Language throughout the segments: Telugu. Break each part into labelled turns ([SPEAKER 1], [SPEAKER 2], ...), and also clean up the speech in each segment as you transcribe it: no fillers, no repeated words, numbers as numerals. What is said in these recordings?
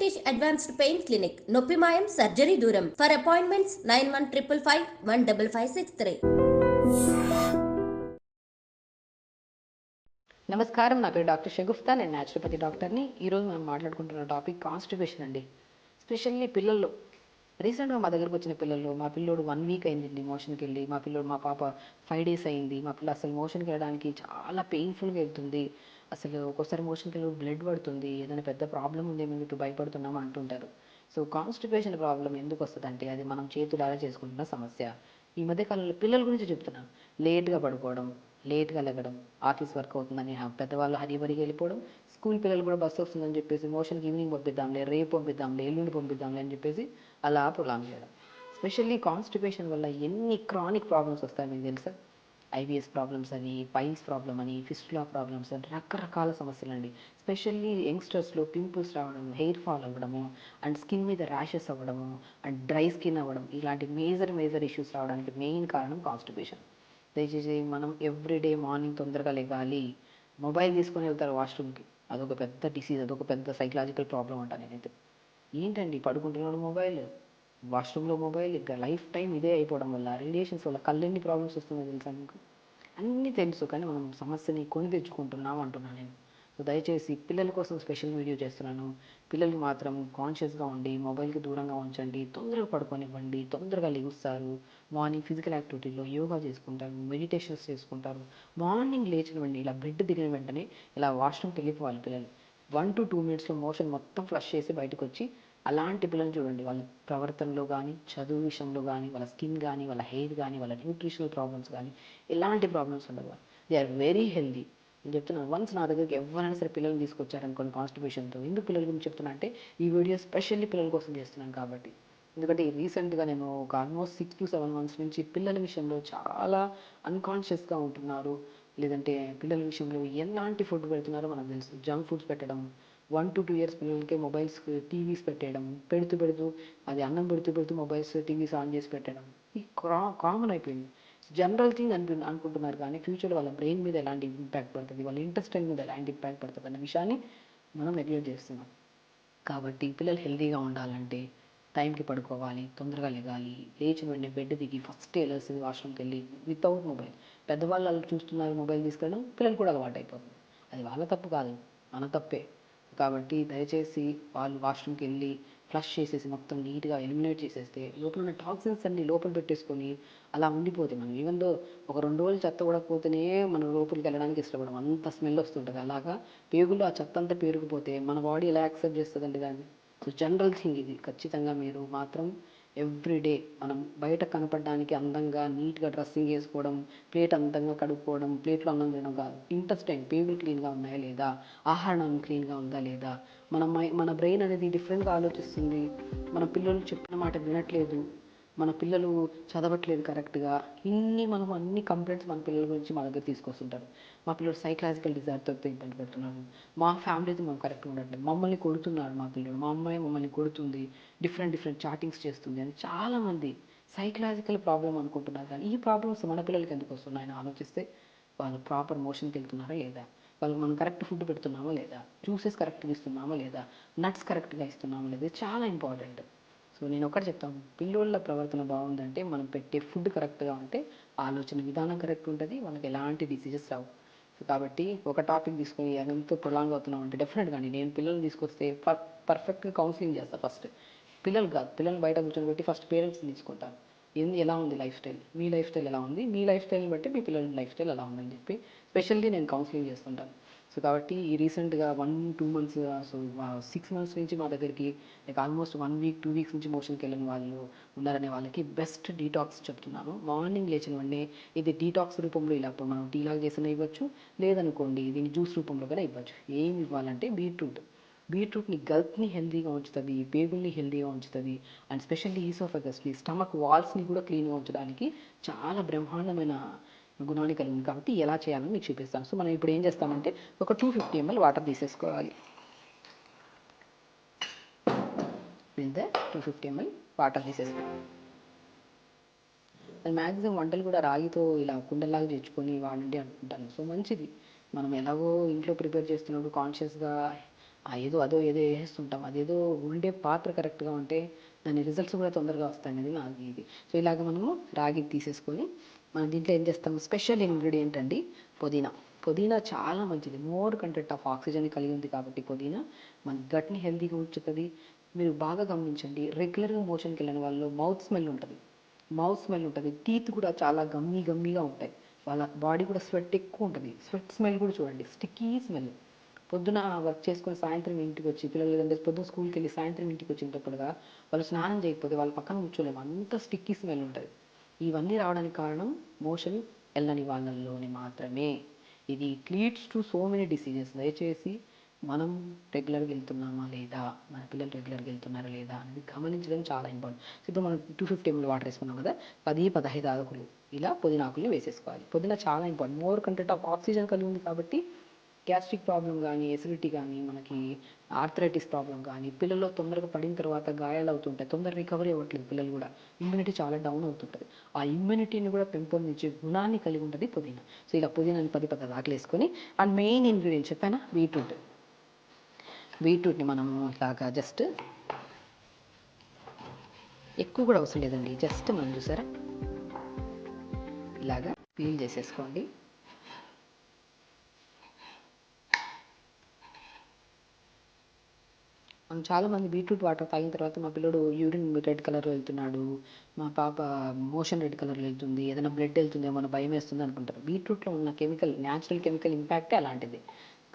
[SPEAKER 1] వెంకటేష్ అడ్వాన్స్డ్ పెయిన్ క్లినిక్, నొప్పి మాయం, సర్జరీ దూరం. For appointments 9155515563.
[SPEAKER 2] నమస్కారం, నా పేరు డాక్టర్ షగుఫ్తా. నేను న్యాచురోపతి డాక్టర్ని. ఈరోజు మనం మాట్లాడుకుంటున్న టాపిక్ కాన్స్టిపేషన్ అండి. స్పెషల్లీ పిల్లల్లో. రీసెంట్గా మా దగ్గరకు వచ్చిన పిల్లలు, మా పిల్లోడు 1 వీక్ అయిందండి మోషన్కి వెళ్ళి, మా పాప 5 డేస్ అయింది, మా పిల్ల అసలు మోషన్కి వెళ్ళడానికి చాలా పెయిన్ఫుల్గా వెళ్తుంది, అసలు ఒక్కోసారి మోషన్కి వెళ్ళి బ్లడ్ పడుతుంది, ఏదైనా పెద్ద ప్రాబ్లం ఉందేమో చెప్పి భయపడుతున్నాము అంటుంటారు. సో కాన్స్టిపేషన్ ప్రాబ్లం ఎందుకు వస్తుంది అంటే అది మనం చేతులారా చేసుకుంటున్న సమస్య. ఈ మధ్యకాలంలో పిల్లల గురించి చెప్తున్నాను. లేట్గా పడుకోవడం, లేట్గా లెగడం, ఆఫీస్ వర్క్ అవుతుందని పెద్దవాళ్ళు హరీబరీగా వెళ్ళిపోవడం, స్కూల్ పిల్లలు కూడా బస్సు వస్తుందని చెప్పేసి మోషన్కి ఈవినింగ్ పంపిద్దాంలే, రేపు పంపిద్దాంలే, ఎల్లుండి పంపిద్దాంలే అని చెప్పేసి అలా ప్రొలాంగ్ చేయడం. స్పెషల్లీ కాన్స్టిపేషన్ వల్ల ఎన్ని క్రానిక్ ప్రాబ్లమ్స్ వస్తాయి మీకు తెలుసా? ఐబిఎస్ ప్రాబ్లమ్స్ అని, పైల్స్ ప్రాబ్లమ్ అని, ఫిస్టులా ప్రాబ్లమ్స్ అని, రకరకాల సమస్యలు అండి. స్పెషల్లీ యంగ్స్టర్స్లో పింపుల్స్ రావడం, హెయిర్ ఫాల్ అవ్వడము, అండ్ స్కిన్ మీద ర్యాషెస్ అవ్వడము, అండ్ డ్రై స్కిన్ అవ్వడం, ఇలాంటి మేజర్ ఇష్యూస్ రావడానికి మెయిన్ కారణం కాన్స్టిపేషన్. దయచేసి మనం ఎవ్రీడే మార్నింగ్ తొందరగా లెగాలి. మొబైల్ తీసుకొని వెళ్తారు వాష్రూమ్కి, అదొక పెద్ద డిసీజ్, అదొక పెద్ద సైకలాజికల్ ప్రాబ్లం అంట నేనైతే. ఏంటండి పడుకుంటున్నాడు మొబైల్, వాష్రూమ్లో మొబైల్, ఇంకా లైఫ్ టైం ఇదే అయిపోవడం వల్ల, రేడియేషన్స్ వల్ల కళ్ళెన్ని ప్రాబ్లమ్స్ వస్తుందో తెలుసా మీకు? అన్నీ తెలుసు కానీ మనం సమస్యని కొని తెచ్చుకుంటున్నాం అంటున్నాను నేను. సో దయచేసి పిల్లల కోసం స్పెషల్ వీడియో చేస్తున్నాను. పిల్లలు మాత్రం కాన్షియస్గా ఉండి మొబైల్కి దూరంగా ఉంచండి, తొందరగా పడుకోనివ్వండి, తొందరగా లెగుస్తారు, మార్నింగ్ ఫిజికల్ యాక్టివిటీలో యోగా చేసుకుంటారు, మెడిటేషన్స్ చేసుకుంటారు. మార్నింగ్ లేచినవండి ఇలా బెడ్ దిగిన వెంటనే ఇలా వాష్రూమ్కి వెళ్ళిపోవాలి పిల్లలు. 1 to 2 minutesలో మోషన్ మొత్తం ఫ్లష్ చేసి బయటకు వచ్చి, అలాంటి పిల్లలు చూడండి, వాళ్ళ ప్రవర్తనలో కానీ, చదువు విషయంలో కానీ, వాళ్ళ స్కిన్ కానీ, వాళ్ళ హెయిర్ కానీ, వాళ్ళ న్యూట్రిషనల్ ప్రాబ్లమ్స్ కానీ ఎలాంటి ప్రాబ్లమ్స్ ఉండవు. They are very healthy. నేను చెప్తున్నాను, వన్స్ నా దగ్గరికి ఎవరైనా సరే పిల్లల్ని తీసుకొచ్చారనుకోండి కాన్స్టిపేషన్తో, ఎందుకు పిల్లల గురించి చెప్తున్నా అంటే ఈ వీడియో స్పెషల్లీ పిల్లల కోసం చేస్తున్నాను కాబట్టి. ఎందుకంటే రీసెంట్గా నేను ఒక ఆల్మోస్ట్ 6 to 7 months నుంచి పిల్లల విషయంలో చాలా అన్కాన్షియస్గా ఉంటున్నారు. లేదంటే పిల్లల విషయంలో ఎలాంటి ఫుడ్ పెడుతున్నారో మనకు తెలుసు. జంక్ ఫుడ్స్ పెట్టడం, 1 to 2 years పిల్లలకే మొబైల్స్, టీవీస్ పెట్టేయడం, పెడుతూ అది అన్నం పెడుతూ మొబైల్స్, టీవీస్ ఆన్ చేసి పెట్టడం, ఈ కామన్ అయిపోయింది. జనరల్ థింగ్ అనుకుంటున్నారు కానీ ఫ్యూచర్లో వాళ్ళ బ్రెయిన్ మీద ఎలాంటి ఇంపాక్ట్ పడుతుంది, వాళ్ళ ఇంటెస్టైన్ మీద ఎలాంటి ఇంపాక్ట్ పడుతుంది అన్న విషయాన్ని మనం నెగ్లెక్ట్ చేస్తున్నాం. కాబట్టి పిల్లలు హెల్తీగా ఉండాలంటే టైంకి పడుకోవాలి, తొందరగా లెగాలి, లేచిన వెంటనే బెడ్ దిగి ఫస్ట్ వెళ్ళాల్సింది వాష్రూమ్కి వెళ్ళి వితౌట్ మొబైల్. పెద్దవాళ్ళు వాళ్ళు చూస్తున్నారు మొబైల్ తీసుకెళ్ళడం, పిల్లలు కూడా అలవాటు అయిపోతుంది. అది వాళ్ళ తప్పు కాదు, మన తప్పే. కాబట్టి దయచేసి వాళ్ళు వాష్రూమ్కి వెళ్ళి ఫ్లష్ చేసేసి మొత్తం నీట్గా ఎలిమినేట్ చేసేస్తే లోపల ఉన్న టాక్సిన్స్ అన్ని లోపల పెట్టేసుకొని అలా ఉండిపోతే, మనం ఈవెన్ దో ఒక 2 రోజులు చెత్త పడకపోతేనే మనం లోపలికి వెళ్ళడానికి ఇష్టపడం, అంత స్మెల్ వస్తుంటుంది. అలాగా పేగుల్లో ఆ చెత్త అంతా పేరుకుపోతే మన బాడీ ఎలా యాక్సెప్ట్ చేస్తుందండి దాన్ని? సో జనరల్ థింగ్ ఇది. ఖచ్చితంగా మీరు మాత్రం ఎవ్రీడే మనం బయట కనపడడానికి అందంగా నీట్గా డ్రెస్సింగ్ వేసుకోవడం, ప్లేట్ అందంగా కడుక్కోవడం, ప్లేట్లో అన్నం తినడం కాదు. ఇంటెస్టైన్ పేగులు క్లీన్గా ఉన్నాయా లేదా, ఆహారం క్లీన్గా ఉందా లేదా, మన బ్రెయిన్ అనేది డిఫరెంట్గా ఆలోచిస్తుంది, మన పిల్లలు చెప్పిన మాట వినట్లేదు, మన పిల్లలు చదవట్లేదు కరెక్ట్గా, మనం అన్ని కంప్లైంట్స్ మన పిల్లల గురించి మా దగ్గర తీసుకొస్తుంటారు. మా పిల్లలు సైకలాజికల్ డిజార్డర్తో ఇబ్బంది పెడుతున్నారు, మా ఫ్యామిలీతో మేము కరెక్ట్గా ఉండట్లేదు, మమ్మల్ని కొడుతున్నాడు మా పిల్లడు, మా అమ్మాయి మమ్మల్ని కొడుతుంది, డిఫరెంట్ చాటింగ్స్ చేస్తుంది అని చాలామంది సైకలాజికల్ ప్రాబ్లం అనుకుంటున్నారు. కానీ ఈ ప్రాబ్లమ్స్ మన పిల్లలకి ఎందుకు వస్తున్నాయని ఆలోచిస్తే వాళ్ళు ప్రాపర్ మోషన్కి వెళ్తున్నారా లేదా, వాళ్ళకి మనం కరెక్ట్ ఫుడ్ పెడుతున్నామా లేదా, జ్యూసెస్ కరెక్ట్గా ఇస్తున్నామా లేదా, నట్స్ కరెక్ట్గా ఇస్తున్నామా లేదా, చాలా ఇంపార్టెంట్. సో నేను ఒకటి చెప్తాను, పిల్లోళ్ళ ప్రవర్తన బాగుందంటే మనం పెట్టే ఫుడ్ కరెక్ట్గా ఉంటే ఆలోచన విధానం కరెక్ట్ ఉంటుంది, వాళ్ళకి ఎలాంటి డిసీజెస్ రావు. సో కాబట్టి ఒక టాపిక్ తీసుకొని ఎంతో ప్రొలాంగ్ అవుతున్నాం అంటే డెఫినెట్గా నేను పిల్లల్ని తీసుకొస్తే పర్ఫెక్ట్గా కౌన్సిలింగ్ చేస్తాను ఫస్ట్. పిల్లలు కాదు, పిల్లల్ని బయట కూర్చొని పెట్టి ఫస్ట్ పేరెంట్స్ని తీసుకుంటాను. ఎలా ఉంది లైఫ్ స్టైల్, మీ లైఫ్ స్టైల్ ఎలా ఉంది, మీ లైఫ్ స్టైల్ని బట్టి మీ పిల్లల లైఫ్ స్టైల్ ఎలా ఉందని చెప్పి స్పెషల్లీ నేను కౌన్సిలింగ్ చేస్తుంటాను. సో కాబట్టి ఈ రీసెంట్గా 1-2 months, సో 6 months నుంచి మా దగ్గరికి లైక్ ఆల్మోస్ట్ 1 week 2 weeks నుంచి మోషన్కి వెళ్ళిన వాళ్ళు ఉన్నారనే వాళ్ళకి బెస్ట్ డీటాక్స్ చెప్తున్నాను. మార్నింగ్ లేచిన వెంటనే ఇది డీటాక్స్ రూపంలో ఇలా మనం టీ లాగా చేసిన ఇవ్వచ్చు, లేదనుకోండి దీన్ని జ్యూస్ రూపంలో కూడా ఇవ్వచ్చు. ఏమి ఇవ్వాలంటే బీట్రూట్ని గల్త్ని హెల్తీగా ఉంచుతుంది, పేగుల్ని హెల్తీగా ఉంచుతుంది, అండ్ స్పెషల్లీ ఈసోఫగస్ని, స్టమక్ వాల్స్ని కూడా క్లీన్గా ఉంచడానికి చాలా బ్రహ్మాండమైన గుణాన్ని కలిగింది. కాబట్టి ఎలా చేయాలని మీకు చూపిస్తాను. సో మనం ఇప్పుడు ఏం చేస్తామంటే ఒక 250 ml వాటర్ తీసేసుకోవాలి. ఇంతే 250 ml వాటర్ తీసేసుకోవాలి. అది మ్యాక్సిమం వంటలు కూడా రాగితో ఇలా కుండలాగా తెచ్చుకొని వాడండి అనుకుంటాను. సో మంచిది, మనం ఎలాగో ఇంట్లో ప్రిపేర్ చేస్తున్నప్పుడు కాన్షియస్గా ఏదో అదో ఏదో వేసేస్తుంటాం. అదేదో ఉండే పాత్ర కరెక్ట్గా ఉంటే దాని రిజల్ట్స్ కూడా తొందరగా వస్తాయనేది నాకు ఇది. సో ఇలాగ మనము రాగి తీసేసుకొని మనం దీంట్లో ఏం చేస్తాము, స్పెషల్ ఇంగ్రీడియంట్ అండి పుదీనా. పుదీనా చాలా మంచిది, మోర్ కంటెంట్ ఆఫ్ ఆక్సిజన్ కలిగి ఉంది కాబట్టి పుదీనా మన గట్ని హెల్తీగా ఉంచుతుంది. మీరు బాగా గమనించండి, రెగ్యులర్గా మోషన్కి వెళ్ళిన వాళ్ళు మౌత్ స్మెల్ ఉంటుంది, టీత్ కూడా చాలా గమ్మీగా ఉంటాయి, వాళ్ళ బాడీ కూడా స్వెట్ ఎక్కువ ఉంటుంది. స్వెట్ స్మెల్ కూడా చూడండి, స్టిక్కీ స్మెల్. పొద్దున వర్క్ చేసుకొని సాయంత్రం ఇంటికి వచ్చి పిల్లలు లేదంటే పొద్దున స్కూల్కి వెళ్ళి సాయంత్రం ఇంటికి వచ్చినప్పుడుగా వాళ్ళు స్నానం చేయకపోతే వాళ్ళ పక్కన కూర్చోలేము, అంత స్టిక్కీ స్మెల్ ఉంటుంది. ఇవన్నీ రావడానికి కారణం మోషన్ వెళ్ళని వాళ్ళల్లోని మాత్రమే. ఇది it leads to so many diseases. దయచేసి మనం రెగ్యులర్గా వెళ్తున్నామా లేదా, మన పిల్లలు రెగ్యులర్గా వెళ్తున్నారా లేదా అనేది గమనించడం చాలా ఇంపార్టెంట్. ఇప్పుడు మనం 250 ml వాటర్ వేసుకున్నాం కదా, 10-15 ఆకులు ఇలా పుదీనాకుల్ని వేసేసుకోవాలి. పుదీనా చాలా important, more content of oxygen కలిగి ఉంది కాబట్టి గ్యాస్ట్రిక్ ప్రాబ్లం కానీ, ఎసిడిటీ కానీ, మనకి ఆర్థరైటిస్ ప్రాబ్లం కానీ, పిల్లల్లో తొందరగా పడిన తర్వాత గాయాలు అవుతుంటాయి, తొందర రికవరీ అవ్వట్లేదు పిల్లలు కూడా, ఇమ్యూనిటీ చాలా డౌన్ అవుతుంటుంది. ఆ ఇమ్యూనిటీని కూడా పెంపొందించే గుణాన్ని కలిగి ఉంటుంది పుదీనా. సో ఇలా పుదీనాని 10-15 ఆకులు వేసుకొని, అండ్ మెయిన్ ఇంగ్రీడియంట్ చెప్పానా, బీట్రూట్ని మనం ఇలాగా జస్ట్ ఎక్కువ కూడా అవసరం లేదండి, జస్ట్ మనం చూసారా ఇలాగా పీల్ చేసేసుకోండి. మనం చాలామంది బీట్రూట్ వాటర్ తాగిన తర్వాత మా పిల్లడు యూరిన్ రెడ్ కలర్లో వెళ్తున్నాడు, మా పాప మోషన్ రెడ్ కలర్లో వెళ్తుంది, ఏదైనా బ్లడ్ వెళ్తుందేమో అని భయం వేస్తుంది అనుకుంటారు. బీట్రూట్లో ఉన్న న్యాచురల్ కెమికల్ ఇంపాక్టే అలాంటిది.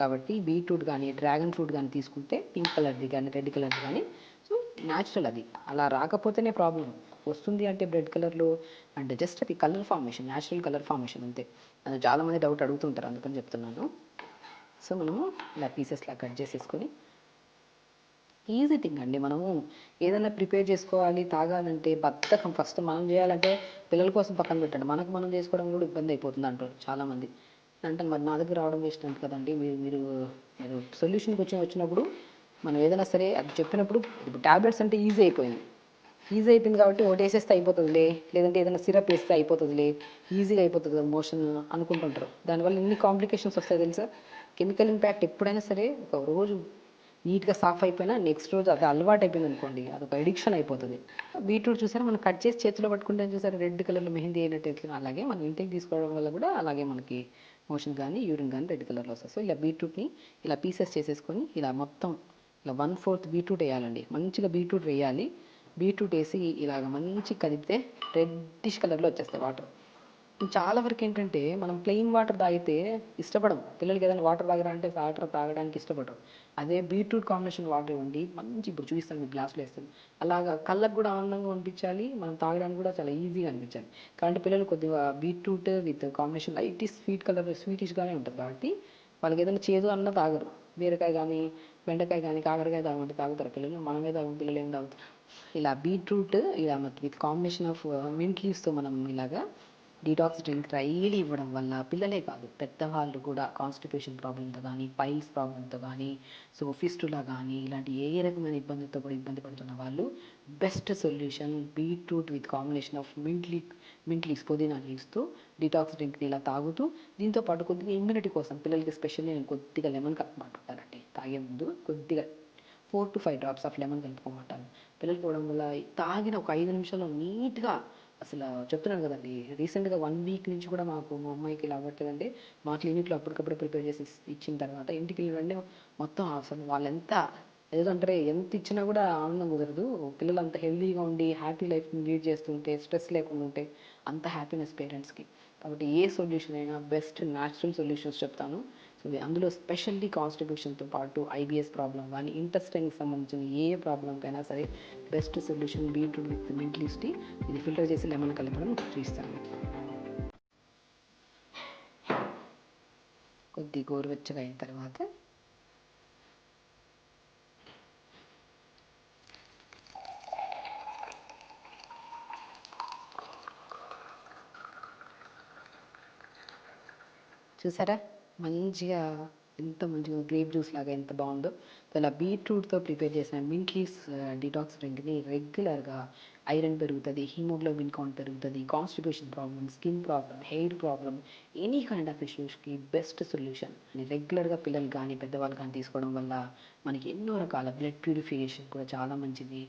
[SPEAKER 2] కాబట్టి బీట్రూట్ కానీ, డ్రాగన్ ఫ్రూట్ కానీ తీసుకుంటే పింక్ కలర్ది కానీ, రెడ్ కలర్ది కానీ, సో న్యాచురల్ అది. అలా రాకపోతేనే ప్రాబ్లం, వస్తుంది అంటే బ్లడ్ కలర్లో అంటే జస్ట్ అది colour formation, natural colour formation అంతే. అది చాలామంది డౌట్ అడుగుతుంటారు, అందుకని చెప్తున్నాను. సో మనము ఇలా పీసెస్లా కట్ చేసేసుకొని, ఈజీ థింగ్ అండి. మనము ఏదైనా ప్రిపేర్ చేసుకోవాలి తాగాలంటే బద్ధకం, ఫస్ట్ మనం చేయాలంటే పిల్లల కోసం పక్కన పెట్టండి, మనకు మనం చేసుకోవడం కూడా ఇబ్బంది అయిపోతుంది అంటారు చాలామంది. అంటే మరి నా దగ్గర రావడం వేస్ట్ అంట కదండి. మీరు సొల్యూషన్కి వచ్చినప్పుడు మనం ఏదైనా సరే అది చెప్పినప్పుడు, ఇప్పుడు ట్యాబ్లెట్స్ అంటే ఈజీ అయిపోయింది కాబట్టి ఒకటి వేసేస్తే అయిపోతుందిలే, లేదంటే ఏదైనా సిరప్ వేస్తే అయిపోతుందిలే, ఈజీగా అయిపోతుంది కదా మోషన్ అనుకుంటుంటారు. దానివల్ల ఎన్ని కాంప్లికేషన్స్ వస్తాయి తెలుసా. కెమికల్ ఇంపాక్ట్ ఎప్పుడైనా సరే, ఒక రోజు నీట్గా సాఫ్ అయిపోయినా నెక్స్ట్ రోజు అది అలవాటు అయిపోయింది అనుకోండి, అదొక ఎడిక్షన్ అయిపోతుంది. బీట్రూట్ చూసారా, మనం కట్ చేసి చేతిలో పట్టుకుంటే చూసారా రెడ్ కలర్లో మెహందీ అయినట్టు, అలాగే మనం ఇంటికి తీసుకోవడం వల్ల కూడా అలాగే మనకి మోషన్ కానీ యూరిన్ కానీ రెడ్ కలర్లో వస్తుంది. సో ఇలా బీట్రూట్ని ఇలా పీసెస్ చేసేసుకొని ఇలా మొత్తం ఇలా 1/4 బీట్రూట్ వేయాలండి, మంచిగా బీట్రూట్ వేయాలి. బీట్రూట్ వేసి ఇలాగ మంచి కదిపితే రెడ్డిష్ కలర్లో వచ్చేస్తాయి వాటర్. చాలా వరకు ఏంటంటే మనం ప్లెయిన్ వాటర్ తాగితే ఇష్టపడం, పిల్లలకి ఏదైనా వాటర్ తాగరా అంటే వాటర్ తాగడానికి ఇష్టపడరు. అదే బీట్రూట్ కాంబినేషన్ వాటర్ ఇవ్వండి, మంచి, ఇప్పుడు చూపిస్తాను మీకు గ్లాసులో వేస్తాను, అలాగా కళ్ళకు కూడా ఆనందంగా అనిపించాలి, మనం తాగడానికి కూడా చాలా ఈజీగా అనిపించాలి. కాబట్టి పిల్లలు కొద్దిగా beetroot with combination light sweet colour, స్వీటిష్గానే ఉంటుంది కాబట్టి వాళ్ళకి ఏదైనా చేదు అన్న తాగరు. బీరకాయ కానీ, బెండకాయ కానీ, కాకరకాయ తాగమంటే తాగుతారు పిల్లలు, మనమే తాగు, పిల్లలు ఏం తాగుతారు. ఇలా బీట్రూట్ ఇలా విత్ కాంబినేషన్ ఆఫ్ మింట్ లీవ్స్తో మనం ఇలాగా డీటాక్స్ డ్రింక్ డైలీ ఇవ్వడం వల్ల పిల్లలే కాదు పెద్దవాళ్ళు కూడా కాన్స్టిపేషన్ ప్రాబ్లంతో కానీ, పైల్స్ ప్రాబ్లంతో కానీ, సో ఫిస్టులా కానీ, ఇలాంటి ఏ రకమైన ఇబ్బందితో కూడా ఇబ్బంది పడుతున్న వాళ్ళు best solution beetroot with combination of mint leaves, పుదీనా లీవ్స్తో డీటాక్స్ డ్రింక్ని ఇలా తాగుతూ, దీంతో పాటు కొద్దిగా ఇమ్యూనిటీ కోసం పిల్లలకి స్పెషల్లీ నేను కొద్దిగా లెమన్ కలుపుకుంటానండి తాగే ముందు, కొద్దిగా 4-5 డ్రాప్స్ ఆఫ్ లెమన్ కలుపుకోమంటాను. పిల్లలకి ఇవ్వడం వల్ల తాగిన ఒక 5 నిమిషాల్లో నీట్గా, అసలు చెప్తున్నాను కదండి, రీసెంట్గా 1 వీక్ నుంచి కూడా మా అమ్మాయికి ఇలా అవ్వట్లేదంటే మా క్లినిక్లో అప్పటికప్పుడు ప్రిపేర్ చేసి ఇచ్చిన తర్వాత ఇంటికి వెళ్ళి వెంటనే మొత్తం అసలు వాళ్ళు ఏదంటారే ఎంత ఇచ్చినా కూడా ఆనందం కుదరదు. పిల్లలు అంత హెల్తీగా ఉండి హ్యాపీ లైఫ్ని లీడ్ చేస్తుంటే, స్ట్రెస్ లేకుండా ఉంటే అంత హ్యాపీనెస్ పేరెంట్స్కి. కాబట్టి ఏ సొల్యూషన్ అయినా బెస్ట్ న్యాచురల్ సొల్యూషన్స్ చెప్తాను. సో అందులో స్పెషల్లీ కాన్స్టిట్యూషన్తో పాటు ఐబిఎస్ ప్రాబ్లం కానీ, ఇంటెస్టైన్కి సంబంధించిన ఏ ప్రాబ్లంకైనా సరే best solution beetroot with mint leaves tea. ఇది ఫిల్టర్ చేసి లెమన్ కలపడం చూస్తాను. కొద్ది గోరువెచ్చగా అయిన తర్వాత చూసారా మంచిగా, ఎంత మంచిగా గ్రేప్ జ్యూస్ లాగా ఎంత బాగుందో. అలా బీట్రూట్తో ప్రిపేర్ చేసిన మింట్ లీవ్స్ డీటాక్స్ డ్రింక్ని రెగ్యులర్గా ఐరన్ పెరుగుతుంది, హీమోగ్లోబిన్ కౌంట్ పెరుగుతుంది, constipation problem, skin problem, hair problem, any kind of ఇష్యూస్కి బెస్ట్ సొల్యూషన్. రెగ్యులర్గా పిల్లలు కానీ పెద్దవాళ్ళు కానీ తీసుకోవడం వల్ల మనకి ఎన్నో రకాల బ్లడ్ ప్యూరిఫికేషన్ కూడా చాలా మంచిది.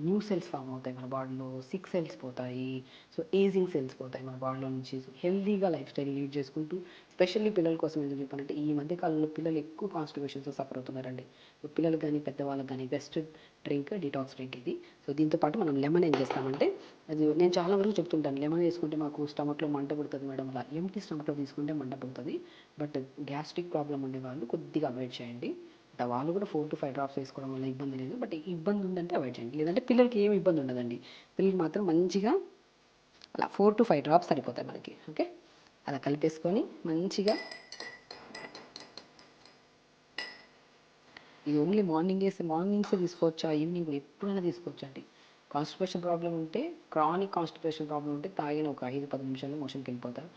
[SPEAKER 2] న్యూ సెల్స్ ఫామ్ అవుతాయి మన బాడీలో, సిక్ సెల్స్ పోతాయి, సో ఏజింగ్ సెల్స్ పోతాయి మన బాడీలో నుంచి. సో హెల్తీగా లైఫ్ స్టైల్ లీడ్ చేసుకుంటూ, స్పెషల్లీ పిల్లల కోసం ఎందుకు చెప్పాలంటే ఈ మధ్య కాలంలో పిల్లలు ఎక్కువ కాన్స్టిపేషన్తో సఫర్ అవుతున్నారండి. సో పిల్లలకు కానీ పెద్దవాళ్ళకి కానీ బెస్ట్ డ్రింక్ డిటాక్స్ డ్రింక్ ఇది. సో దీంతో పాటు మనం లెమన్ ఏం చేస్తామంటే, అది నేను చాలా వరకు చెప్తుంటాను, లెమన్ వేసుకుంటే మాకు స్టమక్లో మంట పుడుతుంది మేడం, అలా ఎంటీ స్టమక్లో తీసుకుంటే మంట పుడుతుంది. బట్ గ్యాస్ట్రిక్ ప్రాబ్లం ఉండే వాళ్ళు కొద్దిగా అవాయిడ్ చేయండి. వాళ్ళు కూడా 4 to 5 డ్రాప్స్ వేసుకోవడం వల్ల ఇబ్బంది లేదు. బట్ ఇబ్బంది ఉందంటే అవాయిడ్ చేయండి. లేదంటే పిల్లలకి ఏమి ఇబ్బంది ఉండదండి. పిల్లలకి మాత్రం మంచిగా అలా 4 to 5 డ్రాప్స్ సరిపోతాయి మనకి. ఓకే, అలా కలిపేసుకొని మంచిగా, ఇది ఓన్లీ మార్నింగ్సే తీసుకోవచ్చా, ఈవినింగ్ ఎప్పుడైనా తీసుకోవచ్చు అండి. కాన్స్టిపేషన్ ప్రాబ్లం ఉంటే, క్రానిక్ కాన్స్టిపేషన్ ప్రాబ్లం ఉంటే తాగిన ఒక 5-10 నిమిషాల్లో మోషన్కి వెళ్ళిపోతారు.